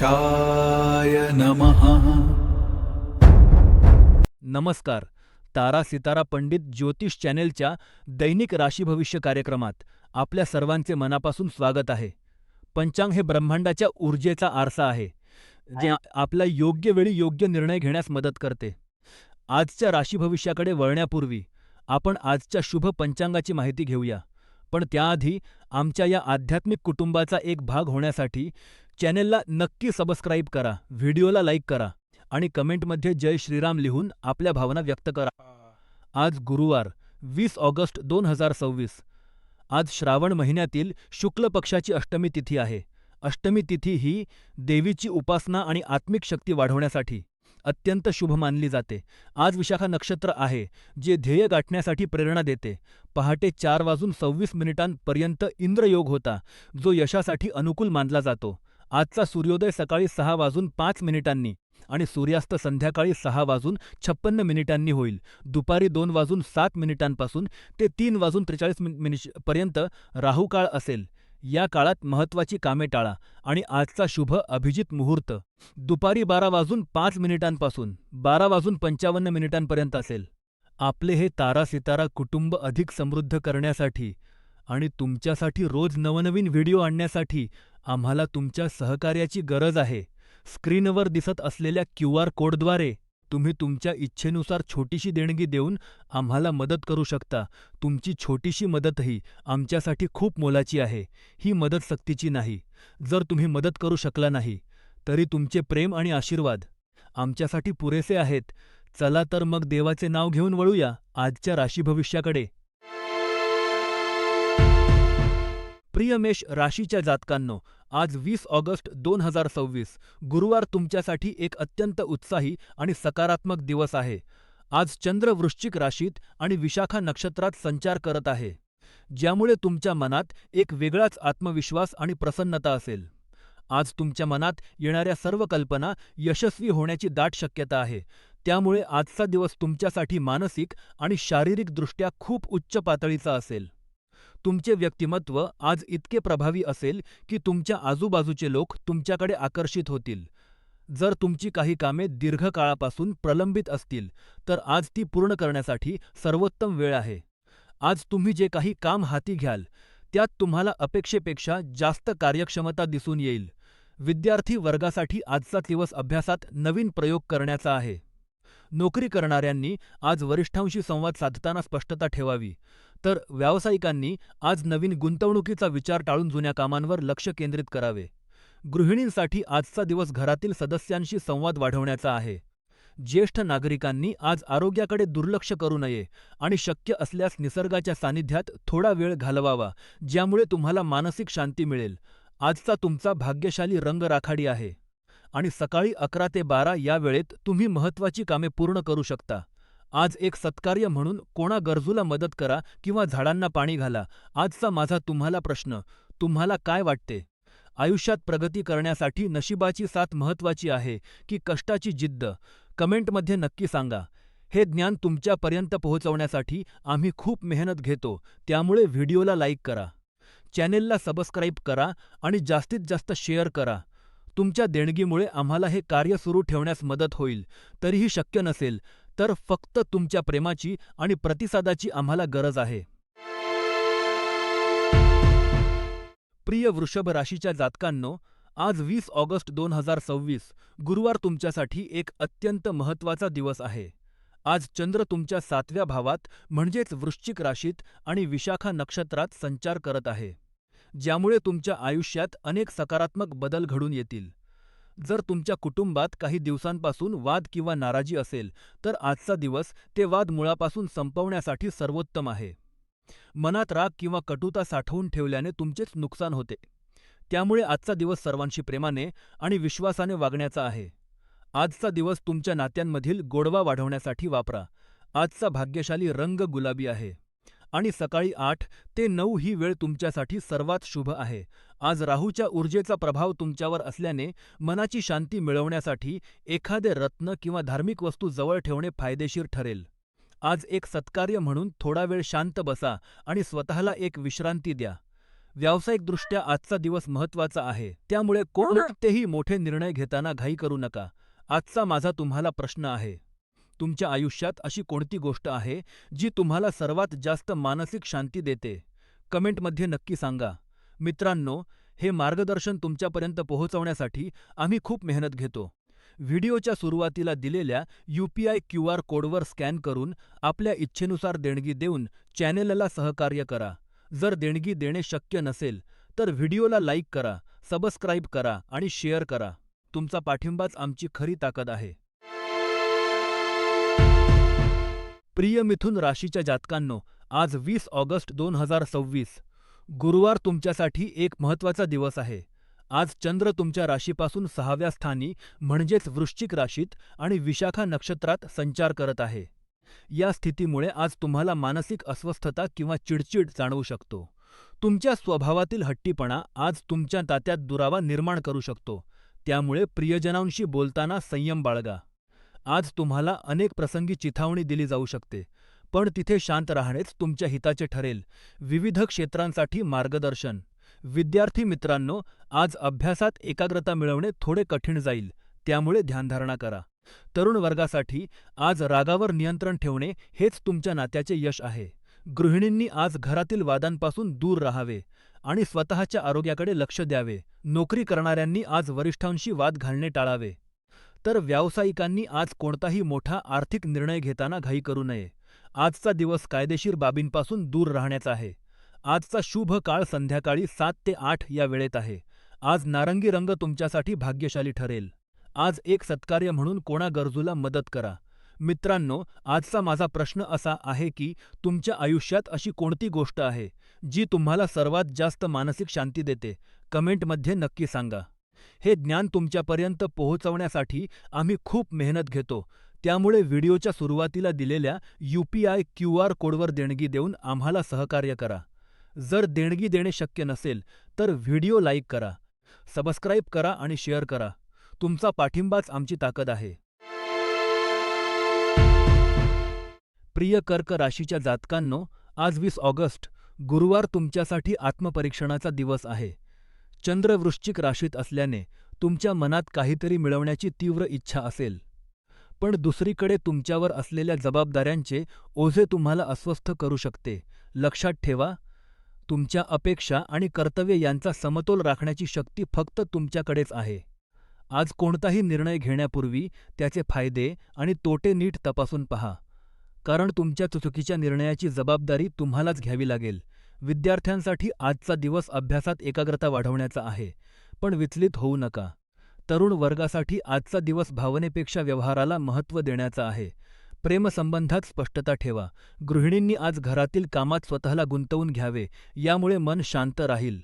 गणेशाय नमः। नमस्कार. तारा सितारा पंडित ज्योतिष चॅनेलच्या दैनिक राशी भविष्य कार्यक्रमात आपल्या सर्वांचे मनापासून स्वागत आहे. पंचांग हे ब्रह्मांडाच्या ऊर्जेचा आरसा आहे, जे आपला योग्य वेळी योग्य निर्णय घेण्यास मदत करते. आजच्या राशी भविष्याकडे वळण्यापूर्वी आपण आजच्या शुभ पंचांगाची माहिती घेऊया. पण त्याआधी आमच्या या आध्यात्मिक कुटुंबाचा एक भाग होण्यासाठी चॅनेलला नक्की सबस्क्राईब करा, व्हिडिओला लाईक करा आणि कमेंटमध्ये जय श्रीराम लिहून आपल्या भावना व्यक्त करा. आज गुरुवार 20 ऑगस्ट 2026. आज श्रावण महिन्यातील शुक्ल पक्षाची अष्टमी तिथी आहे. अष्टमी तिथी ही देवीची उपासना आणि आत्मिक शक्ती वाढवण्यासाठी अत्यंत शुभ मानली जाते. आज विशाखा नक्षत्र आहे, जे ध्येय गाठण्यासाठी प्रेरणा देते. पहाटे 4:26 इंद्रयोग होता, जो यशासाठी अनुकूल मानला जातो. आजचा सूर्योदय सकाळी 6:05 आणि सूर्यास्त संध्याकाळी 6:56 होईल. दुपारी 2:07 ते 3:43 पर्यंत राहुकाळ असेल. या काळात महत्त्वाची कामे टाळा आणि आजचा शुभ अभिजित मुहूर्त दुपारी 12:05 12:55 असेल. आपले हे तारा सितारा कुटुंब अधिक समृद्ध करण्यासाठी आणि तुमच्यासाठी रोज नवनवीन व्हिडिओ आणण्यासाठी आम्हाला तुमच्या सहकार्याची गरज आहे. स्क्रीनवर दिसत असलेल्या QR कोडद्वारे तुम्ही तुमच्या इच्छेनुसार छोटीशी देणगी देऊन आम्हाला मदत करू शकता. तुमची छोटीशी मदतही आमच्यासाठी खूप मोलाची आहे. ही मदत सक्तीची नाही. जर तुम्ही मदत करू शकला नाही, तरी तुमचे प्रेम आणि आशीर्वाद आमच्यासाठी पुरेसे आहेत. चला तर मग देवाचे नाव घेऊन वळूया आजच्या राशी भविष्याकडे. प्रिय मेष राशीच्या जातकांनो, आज 20 ऑगस्ट 2026 गुरुवार तुमच्यासाठी एक अत्यंत उत्साही आणि सकारात्मक दिवस आहे. आज चंद्र वृश्चिक राशीत आणि विशाखा नक्षत्रात संचार करत आहे, ज्यामुळे तुमच्या मनात एक वेगळाच आत्मविश्वास आणि प्रसन्नता असेल. आज तुमच्या मनात येणाऱ्या सर्व कल्पना यशस्वी होण्याची दाट शक्यता आहे. त्यामुळे आजचा दिवस तुमच्यासाठी मानसिक आणि शारीरिकदृष्ट्या खूप उच्च पातळीचा असेल. तुमचे व्यक्तिमत्व आज इतके प्रभावी असेल की तुमच्या आजूबाजूचे लोक तुमच्याकडे आकर्षित होतील. जर तुमची काही कामे दीर्घकाळापासून प्रलंबित असतील, तर आज ती पूर्ण करण्यासाठी सर्वोत्तम वेळ आहे. आज तुम्ही जे काही काम हाती घ्याल, त्यात तुम्हाला अपेक्षेपेक्षा जास्त कार्यक्षमता दिसून येईल. विद्यार्थी वर्गासाठी आजचा दिवस अभ्यासात नवीन प्रयोग करण्याचा आहे. नोकरी करणाऱ्यांनी आज वरिष्ठांशी संवाद साधताना स्पष्टता ठेवावी, तर व्यावसायिकांनी आज नवीन गुंतवणुकीचा विचार टाळून जुन्या कामांवर लक्ष केंद्रित करावे. गृहिणींसाठी आजचा दिवस घरातील सदस्यांशी संवाद वाढवण्याचा आहे. ज्येष्ठ नागरिकांनी आज आरोग्याकडे दुर्लक्ष करू नये आणि शक्य असल्यास निसर्गाच्या सानिध्यात थोडा वेळ घालवावा, ज्यामुळे तुम्हाला मानसिक शांती मिळेल. आजचा तुमचा भाग्यशाली रंग राखाडी आहे आणि सकाळी 11 ते 12 या वेळेत तुम्ही महत्त्वाची कामे पूर्ण करू शकता. आज एक सत्कार्य म्हणून कोणा गरजूला मदत करा किंवा झाडांना पाणी घाला. आजचा माझा तुम्हाला प्रश्न: तुम्हाला काय वाटते? आयुष्यात प्रगती करण्यासाठी नशिबाची साथ महत्त्वाची आहे की कष्टाची जिद्द? कमेंटमध्ये नक्की सांगा. हे ज्ञान तुमच्यापर्यंत पोहोचवण्यासाठी आम्ही खूप मेहनत घेतो, त्यामुळे व्हिडिओला लाईक करा, चॅनेलला सबस्क्राईब करा आणि जास्तीत जास्त शेअर करा. तुमच्या देणगीमुळे आम्हाला हे कार्य सुरू ठेवण्यास मदत होईल. तरीही शक्य नसेल तर फक्त तुमच्या प्रेमाची आणि प्रतिसादाची आम्हाला गरज आहे. प्रिय वृषभ राशीच्या जातकांनो, आज 20 ऑगस्ट 2026 गुरुवार तुमच्यासाठी एक अत्यंत महत्त्वाचा दिवस आहे. आज चंद्र तुमच्या 7व्या भावात म्हणजेच वृश्चिक राशीत आणि विशाखा नक्षत्रात संचार करत आहे, ज्यामुळे तुमच्या आयुष्यात अनेक सकारात्मक बदल घडून येतील. जर तुमच्या कुटुंबात काही दिवसांपासून वाद किंवा नाराजी असेल, तर आजचा दिवस ते वाद मुळापासून संपवण्यासाठी सर्वोत्तम आहे. मनात राग किंवा कटुता साठवून ठेवल्याने तुमचेच नुकसान होते. त्यामुळे आजचा दिवस सर्वांशी प्रेमाने आणि विश्वासाने वागण्याचा आहे. आजचा दिवस तुमच्या नात्यांमधील गोडवा वाढवण्यासाठी वापरा. आजचा भाग्यशाली रंग गुलाबी आहे आणि सकाळी 8 ते 9 ही वेळ तुमच्यासाठी सर्वात शुभ आहे. आज राहूच्या ऊर्जेचा प्रभाव तुमच्यावर असल्याने मनाची शांती मिळवण्यासाठी एखादे रत्न किंवा धार्मिक वस्तू जवळ ठेवणे फायदेशीर ठरेल. आज एक सत्कार्य म्हणून थोडा वेळ शांत बसा आणि स्वतःला एक विश्रांती द्या. व्यावसायिकदृष्ट्या आजचा दिवस महत्त्वाचा आहे, त्यामुळे कोणतेही मोठे निर्णय घेताना घाई करू नका. आजचा माझा तुम्हाला प्रश्न आहे. तुमच्या आयुष्यात अशी कोणती गोष्ट आहे, जी तुम्हाला सर्वात जास्त मानसिक शांती देते? कमेंटमध्ये नक्की सांगा. मित्रांनो, हे मार्गदर्शन तुमच्यापर्यंत पोहोचवण्यासाठी आम्ही खूप मेहनत घेतो. व्हिडिओच्या सुरुवातीला दिलेल्या UPI QR कोडवर स्कॅन करून आपल्या इच्छेनुसार देणगी देऊन चॅनेलला सहकार्य करा. जर देणगी देणे शक्य नसेल, तर व्हिडिओला लाईक करा, सबस्क्राईब करा आणि शेअर करा. तुमचा पाठिंबाच आमची खरी ताकद आहे. प्रिय मिथुन राशीच्या जातकांनो, आज 20 ऑगस्ट 2026 गुरुवार तुमच्यासाठी एक महत्त्वाचा दिवस आहे. आज चंद्र तुमच्या राशीपासून 6व्या स्थानी म्हणजेच वृश्चिक राशीत आणि विशाखा नक्षत्रात संचार करत आहे. या स्थितीमुळे आज तुम्हाला मानसिक अस्वस्थता किंवा चिडचिड जाणवू शकतो. तुमच्या स्वभावातील हट्टीपणा आज तुमच्या नात्यात दुरावा निर्माण करू शकतो. त्यामुळे प्रियजनांशी बोलताना संयम बाळगा. आज तुम्हाला अनेक प्रसंगी चिथावणी दिली जाऊ शकते, पण तिथे शांत राहणेच तुमच्या हिताचे ठरेल. विविध क्षेत्रांसाठी मार्गदर्शन. विद्यार्थी मित्रांनो, आज अभ्यासात एकाग्रता मिळवणे थोडे कठीण जाईल, त्यामुळे ध्यानधारणा करा. तरुण वर्गासाठी आज रागावर नियंत्रण ठेवणे हेच तुमच्या नात्याचे यश आहे. गृहिणींनी आज घरातील वादांपासून दूर राहावे आणि स्वतःच्या आरोग्याकडे लक्ष द्यावे. नोकरी करणाऱ्यांनी आज वरिष्ठांशी वाद घालणे टाळावे. तर व्यावसायिकांनी आज कोणताही मोठा आर्थिक निर्णय घेताना घाई करू नये. आजचा दिवस कायदेशीर बाबींपासून दूर राहण्याचा आहे. आजचा शुभ काळ संध्याकाळी 7 ते 8 या वेळेत आहे. आज नारंगी रंग तुमच्यासाठी भाग्यशाली ठरेल. आज एक सत्कार्य म्हणून कोणा गरजूला मदत करा. मित्रांनो, आजचा माझा प्रश्न असा आहे की तुमच्या आयुष्यात अशी कोणती गोष्ट आहे, जी तुम्हाला सर्वात जास्त मानसिक शांती देते? कमेंटमध्ये नक्की सांगा. हे ज्ञान तुमच्यापर्यंत पोहोचवण्यासाठी आम्ही खूप मेहनत घेतो. त्यामुळे व्हिडिओच्या सुरुवातीला दिलेल्या UPI QR कोडवर देणगी देऊन आम्हाला सहकार्य करा. जर देणगी देणे शक्य नसेल, तर व्हिडिओ लाईक करा, सबस्क्राईब करा आणि शेअर करा. तुमचा पाठिंबाच आमची ताकद आहे. प्रिय कर्क राशीच्या जातकांनो, आज 20 ऑगस्ट गुरुवार तुमच्यासाठी आत्मपरीक्षणाचा दिवस आहे. चंद्र वृश्चिक राशीत असल्याने तुमच्या मनात काहीतरी मिळवण्याची तीव्र इच्छा असेल, पण दुसरीकडे तुमच्यावर असलेल्या जबाबदाऱ्यांचे ओझे तुम्हाला अस्वस्थ करू शकते. लक्षात ठेवा, तुमच्या अपेक्षा आणि कर्तव्य यांचा समतोल राखण्याची शक्ती फक्त तुमच्याकडेच आहे. आज कोणताही निर्णय घेण्यापूर्वी त्याचे फायदे आणि तोटे नीट तपासून पहा, कारण तुमच्या चुकीच्या निर्णयाची जबाबदारी तुम्हालाच घ्यावी लागेल. विद्यार्थ्यांसाठी आजचा दिवस अभ्यासात एकाग्रता वाढवण्याचा आहे, पण विचलित होऊ नका. तरुण वर्गासाठी आजचा दिवस भावनेपेक्षा व्यवहाराला महत्त्व देण्याचा आहे. प्रेमसंबंधात स्पष्टता ठेवा. गृहिणींनी आज घरातील कामात स्वतःला गुंतवून घ्यावे, यामुळे मन शांत राहील.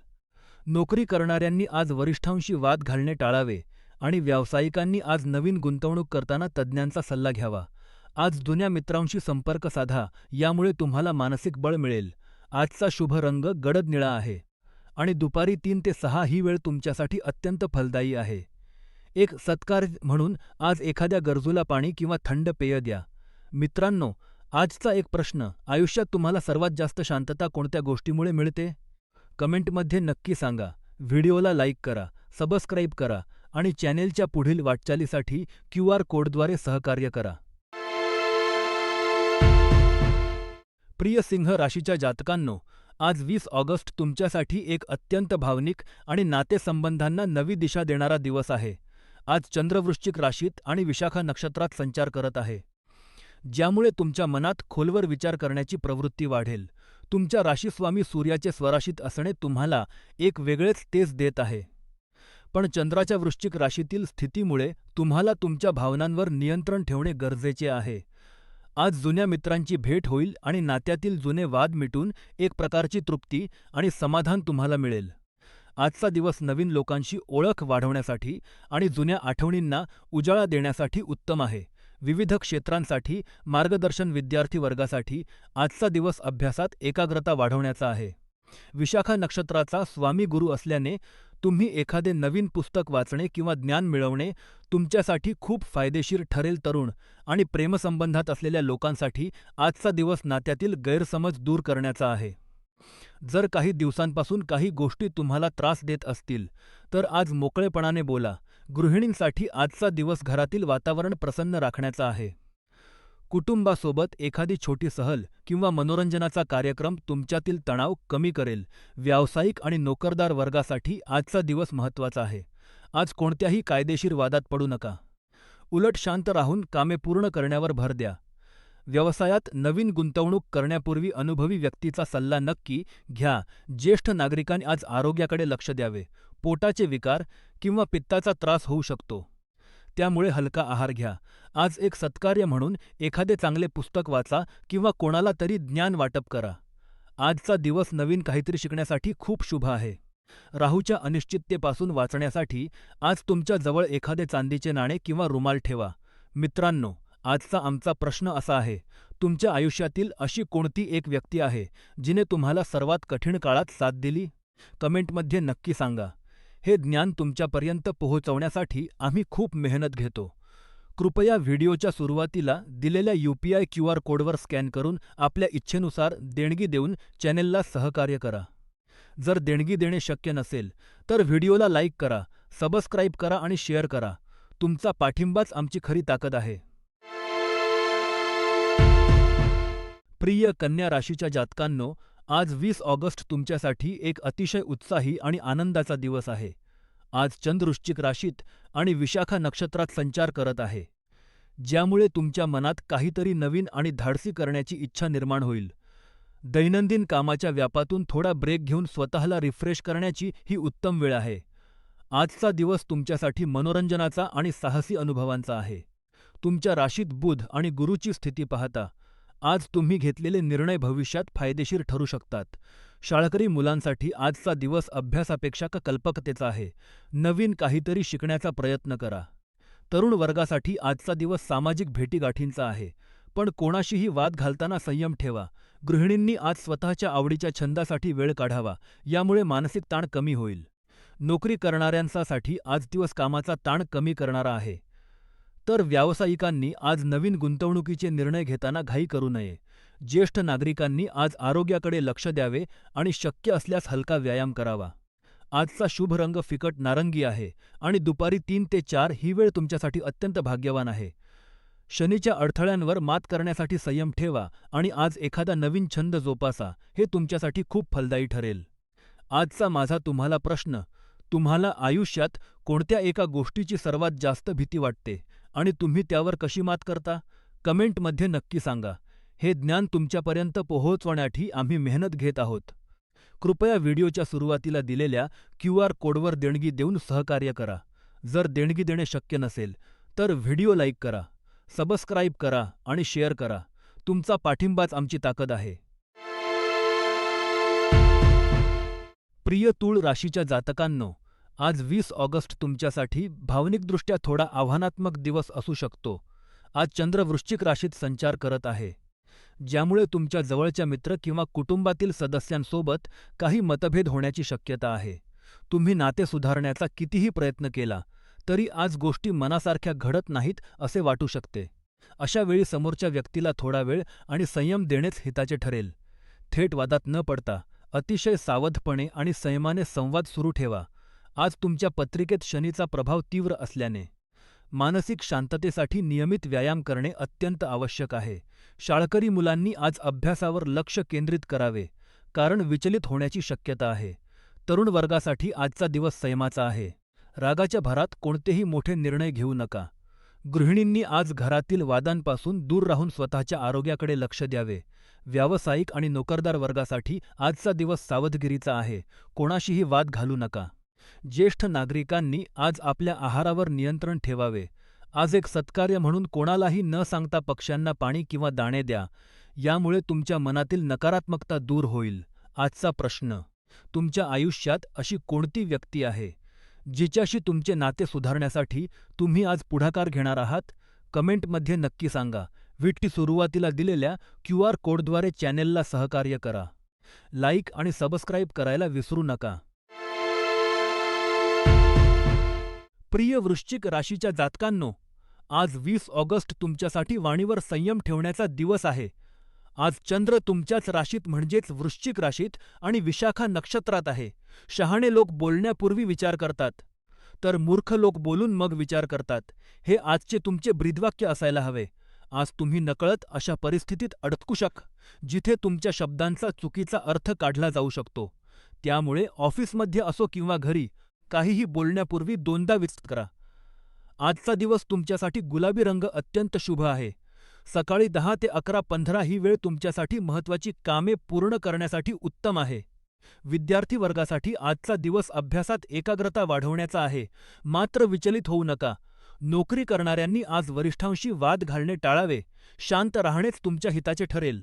नोकरी करणाऱ्यांनी आज वरिष्ठांशी वाद घालणे टाळावे आणि व्यावसायिकांनी आज नवीन गुंतवणूक करताना तज्ज्ञांचा सल्ला घ्यावा. आज जुन्या मित्रांशी संपर्क साधा, यामुळे तुम्हाला मानसिक बळ मिळेल. आजचा शुभ रंग गडद निळा आहे आणि दुपारी 3 ते 6 ही वेळ तुमच्यासाठी अत्यंत फलदायी आहे. एक सत्कार म्हणून आज एखाद्या गरजूला पाणी किंवा थंड पेय द्या. मित्रांनो, आजचा एक प्रश्न: आयुष्यात तुम्हाला सर्वात जास्त शांतता कोणत्या गोष्टीमुळे मिळते? कमेंटमध्ये नक्की सांगा. व्हिडिओला लाईक करा, सबस्क्राईब करा आणि चॅनेलच्या पुढील वाटचालीसाठी QR कोडद्वारे सहकार्य करा. प्रिय सिंह राशीच्या जातकांनो, आज 20 ऑगस्ट तुमच्यासाठी एक अत्यंत भावनिक आणि नातेसंबंधांना नवी दिशा देणारा दिवस आहे. आज चंद्र वृश्चिक राशीत आणि विशाखा नक्षत्रात संचार करत आहे, ज्यामुळे तुमच्या मनात खोलवर विचार करण्याची प्रवृत्ती वाढेल. तुमच्या राशीस्वामी सूर्याचे स्वराशीत असणे तुम्हाला एक वेगळेच तेज देत आहे, पण चंद्राच्या वृश्चिक राशीतील स्थितीमुळे तुम्हाला तुमच्या भावनांवर नियंत्रण ठेवणे गरजेचे आहे. आज जुन्या मित्रांची भेट होईल आणि नात्यातील जुने वाद मिटून एक प्रकारची तृप्ती आणि समाधान तुम्हाला मिळेल. आजचा दिवस नवीन लोकांशी ओळख वाढवण्यासाठी आणि जुन्या आठवणींना उजाळा देण्यासाठी उत्तम आहे. विविध क्षेत्रांसाठी मार्गदर्शन. विद्यार्थी वर्गासाठी आजचा दिवस अभ्यासात एकाग्रता वाढवण्याचा आहे. विशाखा नक्षत्राचा स्वामी गुरु असल्याने तुम्ही एखादे नवीन पुस्तक वाचणे किंवा ज्ञान मिळवणे तुमच्यासाठी खूप फायदेशीर ठरेल. तरुण आणि प्रेमसंबंधात असलेल्या लोकांसाठी आजचा दिवस नात्यातील गैरसमज दूर करण्याचा आहे. जर काही दिवसांपासून काही गोष्टी तुम्हाला त्रास देत असतील, तर आज मोकळेपणाने बोला. गृहिणींसाठी आजचा दिवस घरातील वातावरण प्रसन्न राखण्याचा आहे. कुटुंबासोबत एखादी छोटी सहल किंवा मनोरंजनाचा कार्यक्रम तुमच्यातील तणाव कमी करेल. व्यावसायिक आणि नोकरदार वर्गासाठी आजचा दिवस महत्त्वाचा आहे. आज कोणत्याही कायदेशीर वादात पडू नका. उलट शांत राहून कामे पूर्ण करण्यावर भर द्या. व्यवसायात नवीन गुंतवणूक करण्यापूर्वी अनुभवी व्यक्तीचा सल्ला नक्की घ्या. ज्येष्ठ नागरिकांनी आज आरोग्याकडे लक्ष द्यावे. पोटाचे विकार किंवा पित्ताचा त्रास होऊ शकतो. त्यामुळे हलका आहार घ्या. आज एक सत्कार्य म्हणून एखादे चांगले पुस्तक वाचा किंवा कोणाला तरी ज्ञान वाटप करा. आजचा दिवस नवीन काहीतरी शिकण्यासाठी खूप शुभ आहे. राहूच्या अनिश्चिततेपासून वाचण्यासाठी आज तुमच्या जवळ एखादे चांदीचे नाणे किंवा रुमाल ठेवा. मित्रांनो, आजचा आमचा प्रश्न असा आहे, तुमच्या आयुष्यातील अशी कोणती एक व्यक्ती आहे, जिने तुम्हाला सर्वात कठीण काळात साथ दिली? कमेंटमध्ये नक्की सांगा. हे ज्ञान तुमच्यापर्यंत पोहोचवण्यासाठी आम्ही खूप मेहनत घेतो. कृपया व्हिडिओच्या सुरुवातीला दिलेल्या UPI QR कोडवर स्कॅन करून आपल्या इच्छेनुसार देणगी देऊन चॅनेलला सहकार्य करा. जर देणगी देणे शक्य नसेल, तर व्हिडिओला लाईक करा, सबस्क्राईब करा आणि शेअर करा. तुमचा पाठिंबाच आमची खरी ताकद आहे. प्रिय कन्या राशीच्या जातकांनो, आज 20 ऑगस्ट तुमच्यासाठी एक अतिशय उत्साही आणि आनंदाचा दिवस आहे. आज चंद्र वृश्चिक राशीत आणि विशाखा नक्षत्रात संचार करत आहे, ज्यामुळे तुमच्या मनात काहीतरी नवीन आणि धाडसी करण्याची इच्छा निर्माण होईल. दैनंदिन कामाच्या व्यापातून थोडा ब्रेक घेऊन स्वतःला रिफ्रेश करण्याची ही उत्तम वेळ आहे. आजचा दिवस तुमच्यासाठी मनोरंजनाचा आणि साहसी अनुभवांचा आहे. तुमच्या राशीत बुध आणि गुरूची स्थिती पाहता आज तुम्ही घेतलेले निर्णय भविष्यात फायदेशीर ठरू शकतात. शाळकरी मुलांसाठी आजचा दिवस अभ्यासापेक्षा कल्पकतेचा आहे. नवीन काहीतरी शिकण्याचा प्रयत्न करा. तरुण वर्गासाठी आजचा दिवस सामाजिक भेटीगाठींचा आहे, पण कोणाशीही वाद घालताना संयम ठेवा. गृहिणींनी आज स्वतःच्या आवडीच्या छंदासाठी वेळ काढावा, यामुळे मानसिक ताण कमी होईल. नोकरी करणाऱ्यांसाठी आज दिवस कामाचा ताण कमी करणारा आहे. तर व्यावसायिकांनी आज नवीन गुंतवणुकीचे निर्णय घेताना घाई करू नये. ज्येष्ठ नागरिकांनी आज आरोग्याकडे लक्ष द्यावे आणि शक्य असल्यास हलका व्यायाम करावा. आजचा शुभ रंग फिकट नारंगी आहे आणि दुपारी 3 ते 4 ही वेळ तुमच्यासाठी अत्यंत भाग्यवान आहे. शनीच्या अडथळ्यांवर मात करण्यासाठी संयम ठेवा आणि आज एखादा नवीन छंद जोपासा, हे तुमच्यासाठी खूप फलदायी ठरेल. आजचा माझा तुम्हाला प्रश्न, तुम्हाला आयुष्यात कोणत्या एका गोष्टीची सर्वात जास्त भीती वाटते आणि तुम्ही त्यावर कशी मात करता? कमेंटमध्ये नक्की सांगा. हे ज्ञान तुमच्यापर्यंत पोहोचवण्यासाठी आम्ही मेहनत घेत आहोत. कृपया व्हिडिओच्या सुरुवातीला दिलेल्या QR कोडवर देणगी देऊन सहकार्य करा. जर देणगी देणे शक्य नसेल, तर व्हिडिओ लाईक करा, सबस्क्राईब करा आणि शेअर करा. तुमचा पाठिंबाच आमची ताकद आहे. प्रिय तूळ राशीच्या जातकांनो, आज 20 ऑगस्ट तुमच्यासाठी भावनिकदृष्ट्या थोडा आव्हानात्मक दिवस असू शकतो. आज चंद्र वृश्चिक राशीत संचार करत आहे, ज्यामुळे तुमच्या जवळच्या मित्र किंवा कुटुंबातील सदस्यांसोबत काही मतभेद होण्याची शक्यता आहे. तुम्ही नाते सुधारण्याचा कितीही प्रयत्न केला, तरी आज गोष्टी मनासारख्या घडत नाहीत असे वाटू शकते. अशा वेळी समोरच्या व्यक्तीला थोडा वेळ आणि संयम देणेच हिताचे ठरेल. थेट वादात न पडता अतिशय सावधपणे आणि संयमाने संवाद सुरू ठेवा. आज तुमच्या पत्रिकेत शनीचा प्रभाव तीव्र असल्याने मानसिक शांततेसाठी नियमित व्यायाम करणे अत्यंत आवश्यक आहे. शाळकरी मुलांनी आज अभ्यासावर लक्ष केंद्रित करावे, कारण विचलित होण्याची शक्यता आहे. तरुण वर्गासाठी आजचा दिवस संयमाचा आहे. रागाच्या भरात कोणतेही मोठे निर्णय घेऊ नका. गृहिणींनी आज घरातील वादांपासून दूर राहून स्वतःच्या आरोग्याकडे लक्ष द्यावे. व्यावसायिक आणि नोकरदार वर्गासाठी आजचा दिवस सावधगिरीचा आहे. कोणाशीही वाद घालू नका. ज्येष्ठ नागरिकांनी आज आपल्या आहारावर नियंत्रण ठेवावे. आज एक सत्कार्य म्हणून कोणालाही न सांगता पक्ष्यांना पाणी किंवा दाणे द्या. यामुळे तुमच्या मनातील नकारात्मकता दूर होईल. आजचा प्रश्न, तुमच्या आयुष्यात अशी कोणती व्यक्ती आहे, जिच्याशी तुमचे नाते सुधारण्यासाठी तुम्ही आज पुढाकार घेणार आहात? कमेंटमध्ये नक्की सांगा. व्हिडिओ सुरुवातीला दिलेल्या QR कोडद्वारे चॅनेलला सहकार्य करा. लाईक आणि सबस्क्राईब करायला विसरू नका. प्रिय वृश्चिक राशीच्या जातकांनो, आज 20 ऑगस्ट तुमच्यासाठी वाणीवर संयम ठेवण्याचा दिवस आहे. आज चंद्र तुमच्याच राशीत म्हणजेच वृश्चिक राशीत आणि विशाखा नक्षत्रात आहे. शहाणे लोक बोलण्यापूर्वी विचार करतात, तर मूर्ख लोक बोलून मग विचार करतात. हे आजचे तुमचे ब्रीदवाक्य असायला हवे. आज तुम्ही नकळत अशा परिस्थितीत अडकू जिथे तुमच्या शब्दांचा चुकीचा अर्थ काढला जाऊ शकतो. त्यामुळे ऑफिसमध्ये असो किंवा घरी काहीही बोलण्यापूर्वी दोनदा विचार करा. आजचा दिवस तुमच्यासाठी गुलाबी रंग अत्यंत शुभ आहे. सकाळी 10 ते 11:15 ही वेळ तुमच्यासाठी महत्त्वाची कामे पूर्ण करण्यासाठी उत्तम आहे. विद्यार्थी वर्गासाठी आजचा दिवस अभ्यासात एकाग्रता वाढवण्याचा आहे, मात्र विचलित होऊ नका. नोकरी करणाऱ्यांनी आज वरिष्ठांशी वाद घालणे टाळावे. शांत राहणेच तुमच्या हिताचे ठरेल.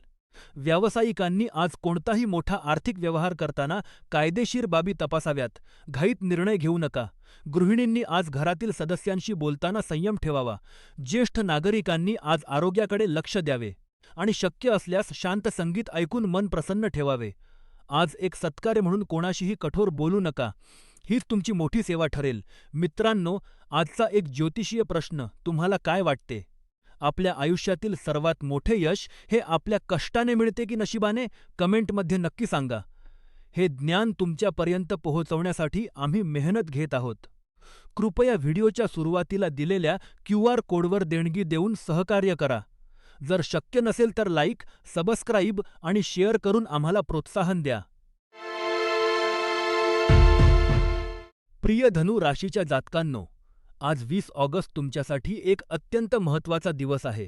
व्यावसायिकांनी आज कोणताही मोठा आर्थिक व्यवहार करताना कायदेशीर बाबी तपासाव्यात. घाईत निर्णय घेऊ नका. गृहिणींनी आज घरातील सदस्यांशी बोलताना संयम ठेवावा. ज्येष्ठ नागरिकांनी आज आरोग्याकडे लक्ष द्यावे आणि शक्य असल्यास शांत संगीत ऐकून मन प्रसन्न ठेवावे. आज एक सत्कार्य म्हणून कोणाशीही कठोर बोलू नका. हीच तुमची मोठी सेवा ठरेल. मित्रांनो, आजचा एक ज्योतिषीय प्रश्न: तुम्हाला काय वाटते? आपल्या आयुष्यातील सर्वात मोठे यश हे आपल्या कष्टाने मिळते की नशिबाने? कमेंटमध्ये नक्की सांगा. हे ज्ञान तुमच्यापर्यंत पोहोचवण्यासाठी आम्ही मेहनत घेत आहोत. कृपया व्हिडिओच्या सुरुवातीला दिलेल्या QR कोडवर देणगी देऊन सहकार्य करा. जर शक्य नसेल तर लाईक, सबस्क्राईब आणि शेअर करून आम्हाला प्रोत्साहन द्या. प्रिय धनु राशीच्या जातकांनो, आज 20 ऑगस्ट तुमच्यासाठी एक अत्यंत महत्त्वाचा दिवस आहे.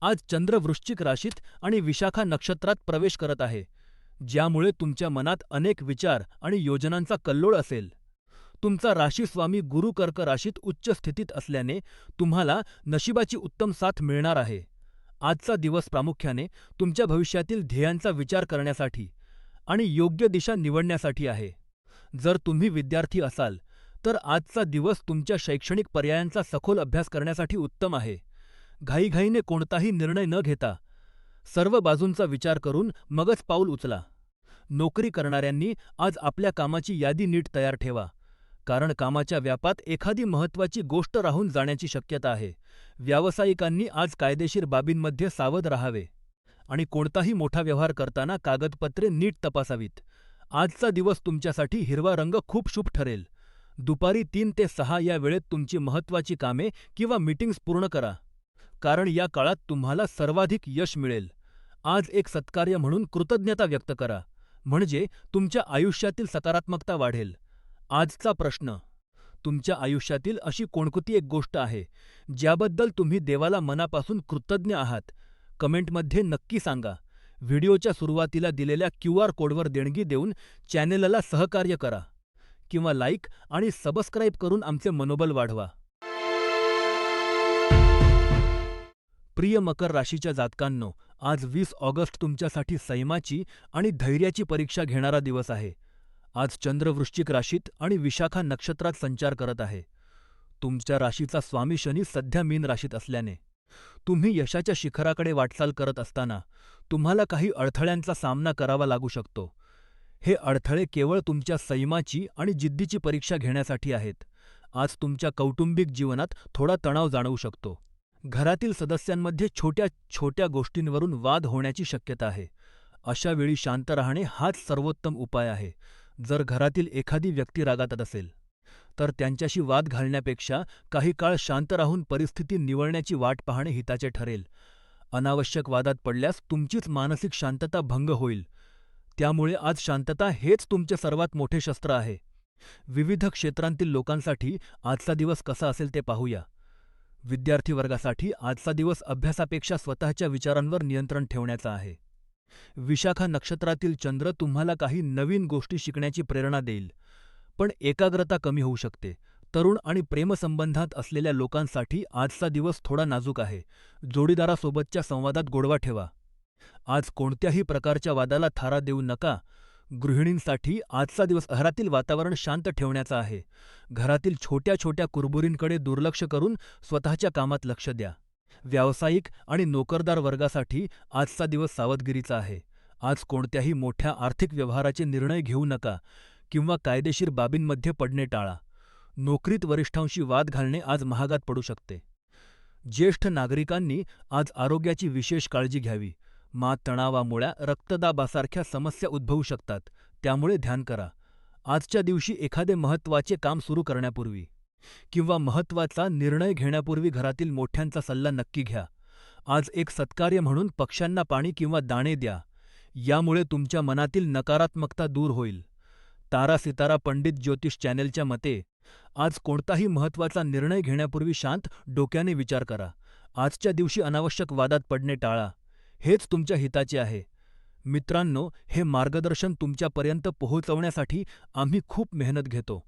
आज चंद्र वृश्चिक राशीत आणि विशाखा नक्षत्रात प्रवेश करत आहे, ज्यामुळे तुमच्या मनात अनेक विचार आणि योजनांचा कल्लोळ असेल. तुमचा राशीस्वामी गुरु कर्क राशीत उच्च स्थितीत असल्याने तुम्हाला नशिबाची उत्तम साथ मिळणार आहे. आजचा दिवस प्रामुख्याने तुमच्या भविष्यातील ध्येयांचा विचार करण्यासाठी आणि योग्य दिशा निवडण्यासाठी आहे. जर तुम्ही विद्यार्थी असाल तर आजचा दिवस तुमच्या शैक्षणिक पर्यायांचा सखोल अभ्यास करण्यासाठी उत्तम आहे. घाईघाईने कोणताही निर्णय न घेता सर्व बाजूंचा विचार करून मगच पाऊल उचला. नोकरी करणाऱ्यांनी आज आपल्या कामाची यादी नीट तयार ठेवा, कारण कामाच्या व्यापात एखादी महत्त्वाची गोष्ट राहून जाण्याची शक्यता आहे. व्यावसायिकांनी आज कायदेशीर बाबींमध्ये सावध राहावे आणि कोणताही मोठा व्यवहार करताना कागदपत्रे नीट तपासावीत. आजचा दिवस तुमच्यासाठी हिरवा रंग खूप शुभ ठरेल. दुपारी 3 ते 6 या वेळेत तुमची महत्त्वाची कामे किंवा मीटिंग्स पूर्ण करा, कारण या काळात तुम्हाला सर्वाधिक यश मिळेल. आज एक सत्कार्य म्हणून कृतज्ञता व्यक्त करा, म्हणजे तुमच्या आयुष्यातील सकारात्मकता वाढेल. आजचा प्रश्न: तुमच्या आयुष्यातील अशी कोणती एक गोष्ट आहे ज्याबद्दल तुम्ही देवाला मनापासून कृतज्ञ आहात? कमेंटमध्ये नक्की सांगा. व्हिडिओच्या सुरुवातीला दिलेल्या QR कोडवर देणगी देऊन चॅनेलला सहकार्य करा किंवा लाईक आणि सबस्क्राईब करून आमचे मनोबल वाढवा. प्रिय मकर राशीच्या जातकांनो, आज 20 ऑगस्ट तुमच्यासाठी संयमाची आणि धैर्याची परीक्षा घेणारा दिवस आहे. आज चंद्र वृश्चिक राशीत आणि विशाखा नक्षत्रात संचार करत आहे. तुमच्या राशीचा स्वामी शनी सध्या मीन राशीत असल्याने तुम्ही यशाच्या शिखराकडे वाटचाल करत असताना तुम्हाला काही अडथळ्यांचा सामना करावा लागू शकतो. हे अडथळे केवळ तुमच्या संयमाची आणि जिद्दीची परीक्षा घेण्यासाठी आहेत. आज तुमच्या कौटुंबिक जीवनात थोडा तणाव जाणवू शकतो. घरातील सदस्यांमध्ये छोट्या छोट्या गोष्टींवरून वाद होण्याची शक्यता आहे. अशा वेळी शांत राहणे हाच सर्वोत्तम उपाय आहे. जर घरातील एखादी व्यक्ती रागात असेल तर त्यांच्याशी वाद घालण्यापेक्षा काही काळ शांत राहून परिस्थिती निवळण्याची वाट पाहणे हिताचे ठरेल. अनावश्यक वादात पडल्यास तुमचीच मानसिक शांतता भंग होईल. त्यामुळे आज शांतता हेच तुमचे सर्वात मोठे शस्त्र आहे. विविध क्षेत्रांतील लोकांसाठी आजचा दिवस कसा असेल ते पाहूया. विद्यार्थी वर्गासाठी आजचा दिवस अभ्यासापेक्षा स्वतःच्या विचारांवर नियंत्रण ठेवण्याचा आहे. विशाखा नक्षत्रातील चंद्र तुम्हाला काही नवीन गोष्टी शिकण्याची प्रेरणा देईल, पण एकाग्रता कमी होऊ शकते. तरुण आणि प्रेमसंबंधात असलेल्या लोकांसाठी आजचा दिवस थोडा नाजूक आहे. जोडीदारासोबतच्या संवादात गोडवा ठेवा. आज कोणत्याही प्रकारच्या वादाला थारा देऊ नका. गृहिणींसाठी आजचा दिवस घरातील वातावरण शांत ठेवण्याचा आहे. घरातील छोट्या छोट्या कुरबुरींकडे दुर्लक्ष करून स्वतःच्या कामात लक्ष द्या. व्यावसायिक आणि नोकरदार वर्गासाठी आजचा दिवस सावधगिरीचा आहे. आज कोणत्याही मोठ्या आर्थिक व्यवहाराचे निर्णय घेऊ नका किंवा कायदेशीर बाबींमध्ये पडणे टाळा. नोकरीत वरिष्ठांशी वाद घालणे आज महागात पडू शकते. ज्येष्ठ नागरिकांनी आज आरोग्याची विशेष काळजी घ्यावी, तणावामुळे रक्तदाबासारख्या समस्या उद्भवू शकतात, त्यामुळे ध्यान करा. आजच्या दिवशी एखादे महत्त्वाचे काम सुरू करण्यापूर्वी किंवा महत्त्वाचा निर्णय घेण्यापूर्वी घरातील मोठ्यांचा सल्ला नक्की घ्या. आज एक सत्कार्य म्हणून पक्ष्यांना पाणी किंवा दाणे द्या. यामुळे तुमच्या मनातील नकारात्मकता दूर होईल. तारा सितारा पंडित ज्योतिष चॅनेलच्या मते, आज कोणताही महत्त्वाचा निर्णय घेण्यापूर्वी शांत डोक्याने विचार करा. आजच्या दिवशी अनावश्यक वादात पडणे टाळा. हेच तुमच्या हिताचे आहे. मित्रांनो, हे मार्गदर्शन तुमच्यापर्यंत पोहोचवण्यासाठी आम्ही खूप मेहनत घेतो.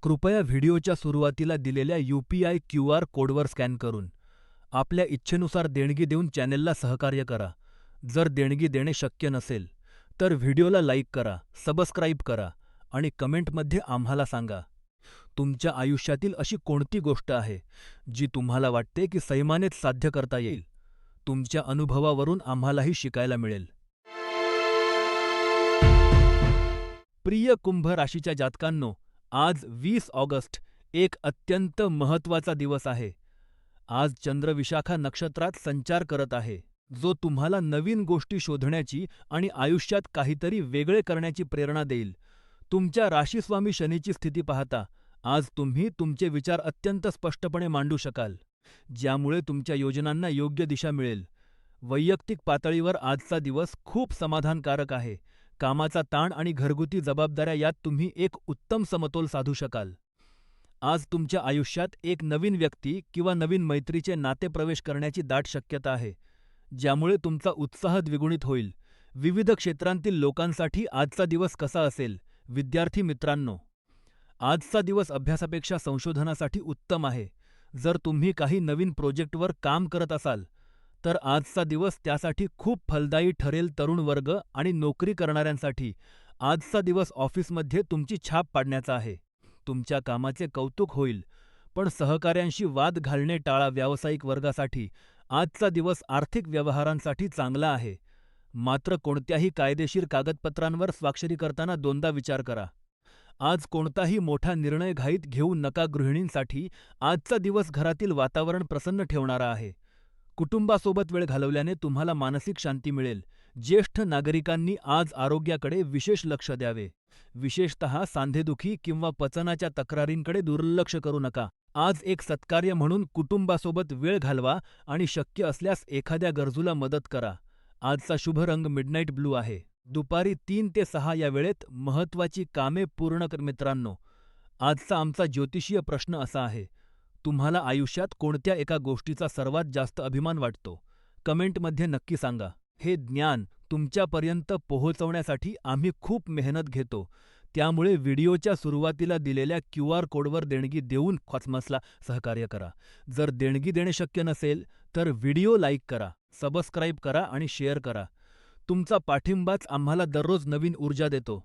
कृपया व्हिडिओच्या सुरुवातीला दिलेल्या UPI QR कोडवर स्कॅन करून आपल्या इच्छेनुसार देणगी देऊन चॅनेलला सहकार्य करा. जर देणगी देणे शक्य नसेल, तर व्हिडिओला लाईक करा, सबस्क्राईब करा आणि कमेंटमध्ये आम्हाला सांगा. तुमच्या आयुष्यातील अशी कोणती गोष्ट आहे जी तुम्हाला वाटते की संयमानेच साध्य करता येईल? तुमच्या अनुभवावरून आम्हालाही शिकायला मिळेल. प्रिय कुंभ राशीच्या जातकांनो, आज 20 ऑगस्ट एक अत्यंत महत्त्वाचा दिवस आहे. आज चंद्र विशाखा नक्षत्रात संचार करत आहे, जो तुम्हाला नवीन गोष्टी शोधण्याची आणि आयुष्यात काहीतरी वेगळे करण्याची प्रेरणा देईल. तुमच्या राशीस्वामी शनीची स्थिती पाहता आज तुम्ही तुमचे विचार अत्यंत स्पष्टपणे मांडू शकाल, ज्यामुळे तुमच्या योजनांना योग्य दिशा मिळेल. वैयक्तिक पातळीवर आजचा दिवस खूप समाधानकारक आहे. कामाचा ताण आणि घरगुती जबाबदाऱ्या यात तुम्ही एक उत्तम समतोल साधू शकाल. आज तुमच्या आयुष्यात एक नवीन व्यक्ती किंवा नवीन मैत्रीचे नाते प्रवेश करण्याची दाट शक्यता आहे, ज्यामुळे तुमचा उत्साह द्विगुणित होईल. विविध क्षेत्रांतील लोकांसाठी आजचा दिवस कसा असेल? विद्यार्थी मित्रांनो, आजचा दिवस अभ्यासापेक्षा संशोधनासाठी उत्तम आहे. जर तुम्ही काही नवीन प्रोजेक्टवर काम करत असाल, तर आजचा दिवस त्यासाठी खूप फलदायी ठरेल. तरुण वर्ग आणि नोकरी करणाऱ्यांसाठी आजचा दिवस ऑफिसमध्ये तुमची छाप पाडण्याचा आहे. तुमच्या कामाचे कौतुक होईल, पण सहकाऱ्यांशी वाद घालणे टाळा. व्यावसायिक वर्गासाठी आजचा दिवस आर्थिक व्यवहारांसाठी चांगला आहे. मात्र कोणत्याही कायदेशीर कागदपत्रांवर स्वाक्षरी करताना दोनदा विचार करा. आज कोणताही मोठा निर्णय घाईत घेऊ नका. गृहिणींसाठी आजचा दिवस घरातील वातावरण प्रसन्न ठेवणारा आहे. कुटुंबासोबत वेळ घालवल्याने तुम्हाला मानसिक शांती मिळेल. ज्येष्ठ नागरिकांनी आज आरोग्याकडे विशेष लक्ष द्यावे. विशेषतः सांधेदुखी किंवा पचनाच्या तक्रारींकडे दुर्लक्ष करू नका. आज एक सत्कार्य म्हणून कुटुंबासोबत वेळ घालवा आणि शक्य असल्यास एखाद्या गरजूला मदत करा. आजचा शुभ रंग मिडनाईट ब्लू आहे. दुपारी 3 ते 6 या वेळेत महत्त्वाची कामे पूर्ण कर. मित्रांनो, आजचा आमचा ज्योतिषीय प्रश्न असा आहे: तुम्हाला आयुष्यात कोणत्या एका गोष्टीचा सर्वात जास्त अभिमान वाटतो? कमेंटमध्ये नक्की सांगा. हे ज्ञान तुमच्यापर्यंत पोहोचवण्यासाठी आम्ही खूप मेहनत घेतो, त्यामुळे व्हिडिओच्या सुरुवातीला दिलेल्या QR कोडवर देणगी देऊन ख्वासमसला सहकार्य करा. जर देणगी देणे शक्य नसेल, तर व्हिडिओ लाईक करा, सबस्क्राईब करा आणि शेअर करा. तुमचा पाठिंबाच आम्हाला दररोज नवीन ऊर्जा देतो.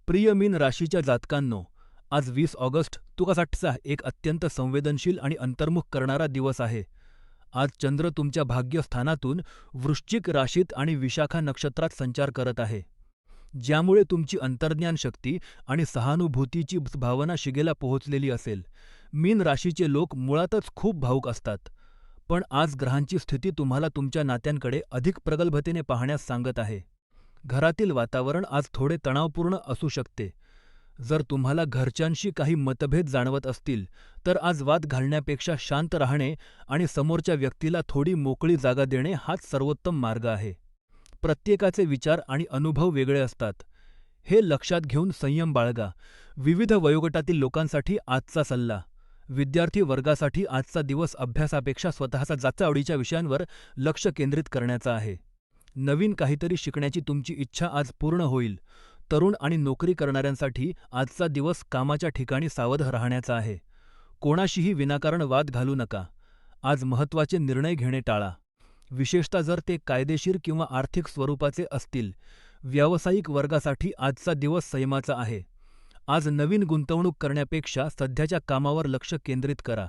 प्रिय मीन राशीच्या जातकांनो, आज 20 ऑगस्ट तुमच्यासाठीचा एक अत्यंत संवेदनशील आणि अंतर्मुख करणारा दिवस आहे. आज चंद्र तुमच्या भाग्यस्थानातून वृश्चिक राशीत आणि विशाखा नक्षत्रात संचार करत आहे, ज्यामुळे तुमची अंतर्ज्ञान शक्ती आणि सहानुभूतीची भावना शिगेला पोहोचलेली असेल. मीन राशीचे लोक मुळातच खूप भावुक असतात, पण आज ग्रहांची स्थिती तुम्हाला तुमच्या नात्यांकडे अधिक प्रगल्भतेने पाहण्यास सांगत आहे. घरातील वातावरण आज थोडे तणावपूर्ण असू शकते. जर तुम्हाला घरच्यांशी काही मतभेद जाणवत असतील, तर आज वाद घालण्यापेक्षा शांत राहणे आणि समोरच्या व्यक्तीला थोडी मोकळी जागा देणे हाच सर्वोत्तम मार्ग आहे. प्रत्येकाचे विचार आणि अनुभव वेगळे असतात, हे लक्षात घेऊन संयम बाळगा. विविध वयोगटातील लोकांसाठी आजचा सल्ला: विद्यार्थी वर्गासाठी आजचा दिवस अभ्यासापेक्षा स्वतःचा जास्त आवडीच्या विषयांवर लक्ष केंद्रित करण्याचा आहे. नवीन काहीतरी शिकण्याची तुमची इच्छा आज पूर्ण होईल. तरुण आणि नोकरी करणाऱ्यांसाठी आजचा दिवस कामाच्या ठिकाणी सावध राहण्याचा आहे. कोणाशीही विनाकारण वाद घालू नका. आज महत्त्वाचे निर्णय घेणे टाळा, विशेषतः जर ते कायदेशीर किंवा आर्थिक स्वरूपाचे असतील. व्यावसायिक वर्गासाठी आजचा दिवस संयमाचा आहे. आज नवीन गुंतवणूक करण्यापेक्षा सध्याच्या कामावर लक्ष केंद्रित करा.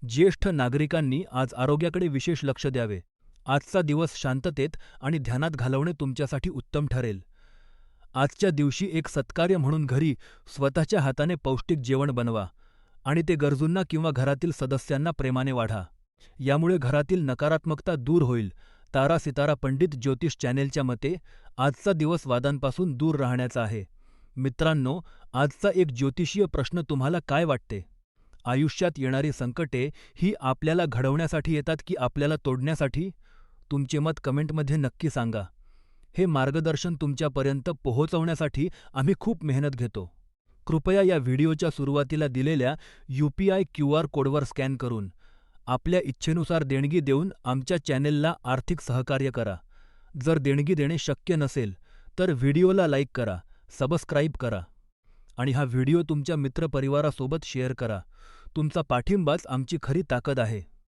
ज्येष्ठ नागरिकांनी आज आरोग्याकडे विशेष लक्ष द्यावे. आजचा दिवस शांततेत आणि ध्यानात घालवणे तुमच्यासाठी उत्तम ठरेल. आजच्या दिवशी एक सत्कार्य म्हणून घरी स्वतःच्या हाताने पौष्टिक जेवण बनवा आणि ते गरजूंना किंवा घरातील सदस्यांना प्रेमाने वाढा. यामुळे घरातील नकारात्मकता दूर होईल. तारा सितारा पंडित ज्योतिष चॅनेलच्या मते, आजचा दिवस वादांपासून दूर राहण्याचा आहे. मित्रांनो, आजचा एक ज्योतिषीय प्रश्न तुम्हाला काय वाटते? आयुष्यात येणारी संकटे ही आपल्याला घडवण्यासाठी येतात की आपल्याला तोडण्यासाठी? तुमचे मत कमेंटमध्ये नक्की सांगा. हे मार्गदर्शन तुमच्यापर्यंत पोहोचवण्यासाठी आम्ही खूप मेहनत घेतो. कृपया या व्हिडिओच्या सुरुवातीला दिलेल्या UPI QR कोडवर स्कॅन करून आपल्या इच्छेनुसार देणगी देऊन आमच्या चॅनेलला आर्थिक सहकार्य करा. जर देणगी देणे शक्य नसेल, तर व्हिडिओला लाईक करा, सबस्क्राईब करा आणि हा व्हिडिओ तुमच्या मित्रपरिवारासोबत शेअर करा. तुमचा पाठिंबाच आमची खरी ताकद आहे.